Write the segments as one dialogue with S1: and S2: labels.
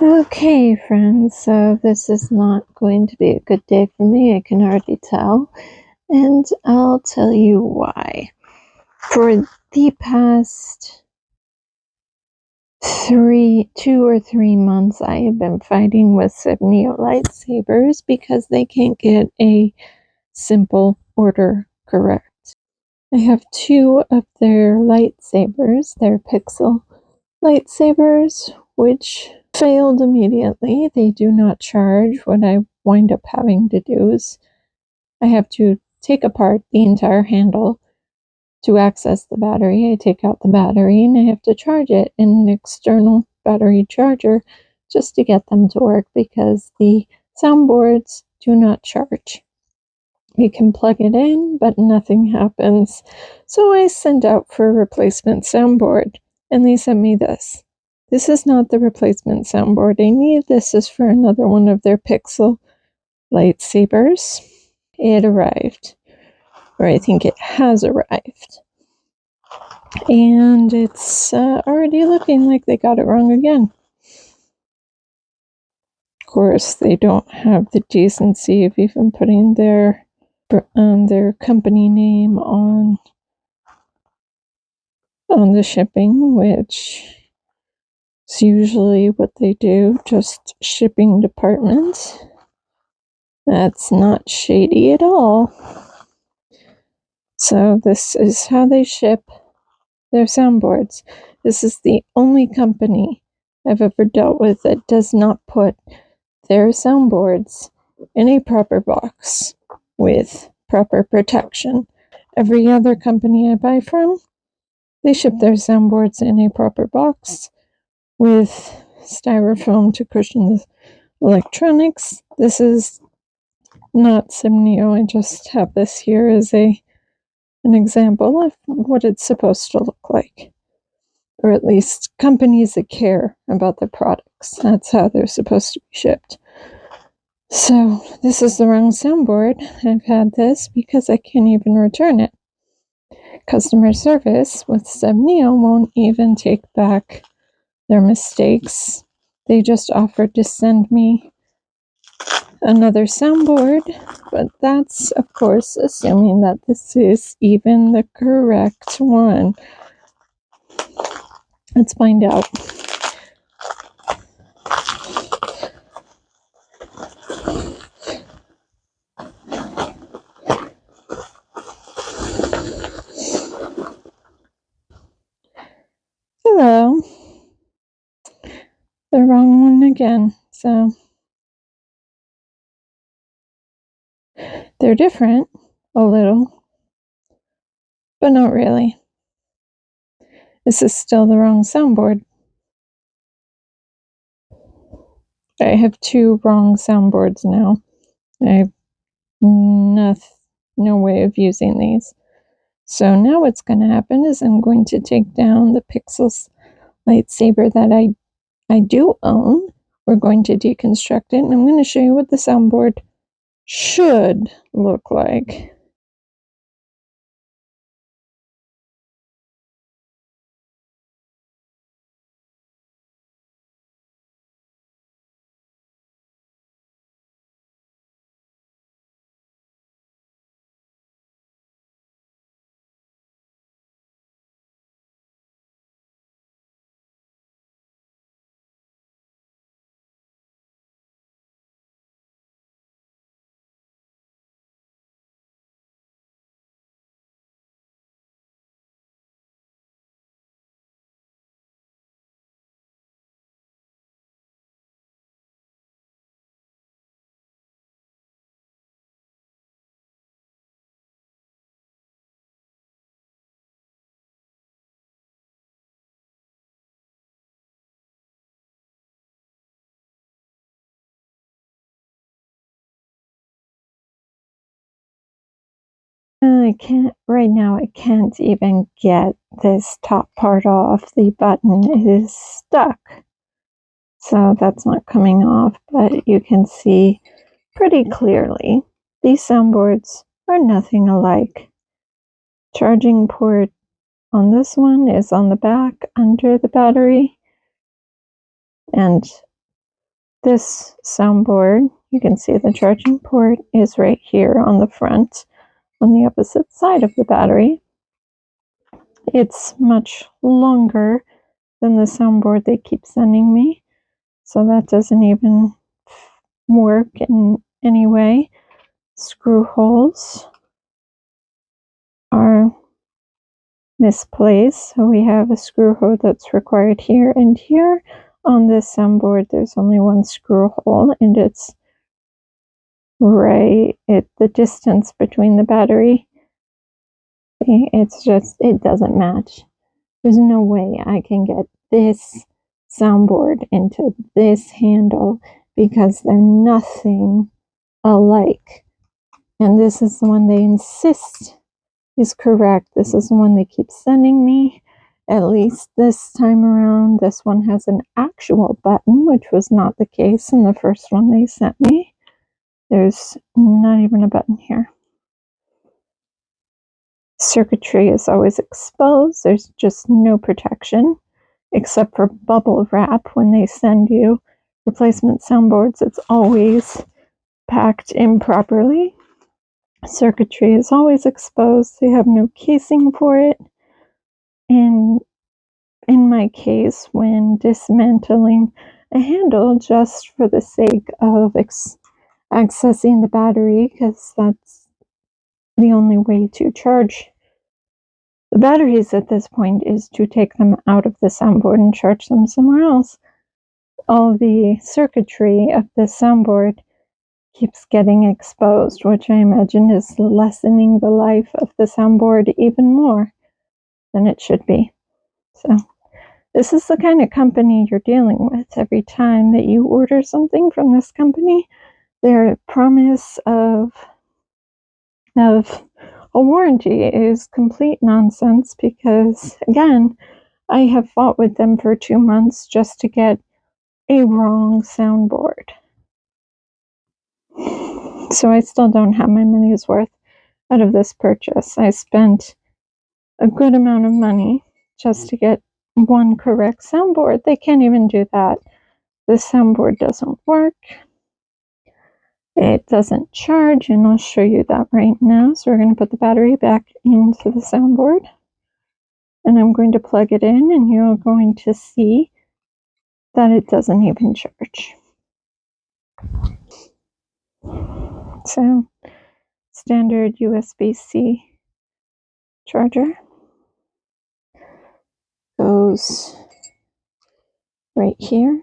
S1: Okay, friends, so this is not going to be a good day for me, I can already tell, and I'll tell you why. For the past 2 or 3 months, I have been fighting with Sabneo lightsabers because they can't get a simple order correct. I have 2 of their lightsabers, their pixel lightsabers, which failed immediately. They do not charge. What I wind up having to do is I have to take apart the entire handle to access the battery. I take out the battery and I have to charge it in an external battery charger just to get them to work because the soundboards do not charge. You can plug it in, but nothing happens. So I sent out for a replacement soundboard, and they sent me this. This is not the replacement soundboard I need. This is for another one of their Pixel lightsabers. It arrived, or I think it has arrived. And it's already looking like they got it wrong again. Of course, they don't have the decency of even putting their company name on the shipping, which is usually what they do, just shipping department. That's not shady at all. So this is how they ship their soundboards. This is the only company I've ever dealt with that does not put their soundboards in a proper box with proper protection. Every other company I buy from, they ship their soundboards in a proper box with styrofoam to cushion the electronics. This is not Sabneo. I just have this here as an example of what it's supposed to look like. Or at least companies that care about their products. That's how they're supposed to be shipped. So this is the wrong soundboard. I've had this because I can't even return it. Customer service with Sabneo won't even take back their mistakes. They just offered to send me another soundboard, but that's, of course, assuming that this is even the correct one. Let's find out. Hello. The wrong one again, so they're different a little, but not really. This is still the wrong soundboard. I have 2 wrong soundboards now. I have no way of using these. So now what's going to happen is I'm going to take down the Pixels lightsaber that I do own. We're going to deconstruct it, and I'm going to show you what the soundboard should look like. I can't, right now, I can't even get this top part off. The button is stuck. So that's not coming off, but you can see pretty clearly these soundboards are nothing alike. Charging port on this one is on the back under the battery, and this soundboard, you can see the charging port is right here on the front, on the opposite side of the battery. It's much longer than the soundboard they keep sending me, so that doesn't even work in any way. Screw holes are misplaced, so we have a screw hole that's required here and here. On this soundboard, there's only one screw hole, and it's right at the distance between the battery. It's just, it doesn't match. There's no way I can get this soundboard into this handle because they're nothing alike. And this is the one they insist is correct. This is the one they keep sending me. At least this time around, this one has an actual button, which was not the case in the first one they sent me. There's not even a button here. Circuitry is always exposed. There's just no protection except for bubble wrap when they send you replacement soundboards. It's always packed improperly. Circuitry is always exposed. They have no casing for it. And in my case, when dismantling a handle just for the sake of accessing the battery, because that's the only way to charge the batteries at this point, is to take them out of the soundboard and charge them somewhere else. All the circuitry of the soundboard keeps getting exposed, which I imagine is lessening the life of the soundboard even more than it should be. So this is the kind of company you're dealing with every time that you order something from this company. Their promise of a warranty is complete nonsense because, again, I have fought with them for 2 months just to get a wrong soundboard. So I still don't have my money's worth out of this purchase. I spent a good amount of money just to get one correct soundboard. They can't even do that. This soundboard doesn't work. It doesn't charge, and I'll show you that right now. So we're going to put the battery back into the soundboard, and I'm going to plug it in, and you're going to see that it doesn't even charge. So, standard USB-C charger goes right here.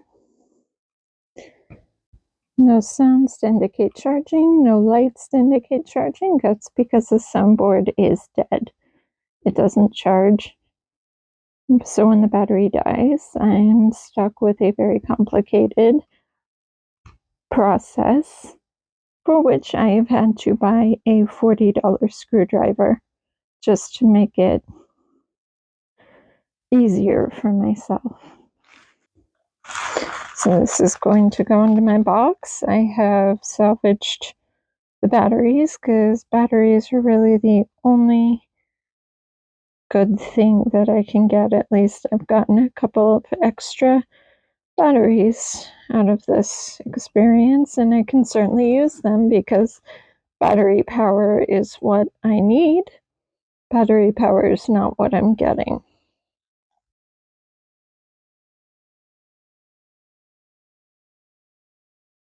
S1: No sounds to indicate charging, no lights to indicate charging. That's because the soundboard is dead. It doesn't charge. So when the battery dies, I'm stuck with a very complicated process for which I have had to buy a $40 screwdriver just to make it easier for myself. So this is going to go into my box. I have salvaged the batteries because batteries are really the only good thing that I can get. At least I've gotten a couple of extra batteries out of this experience, and I can certainly use them because battery power is what I need. Battery power is not what I'm getting.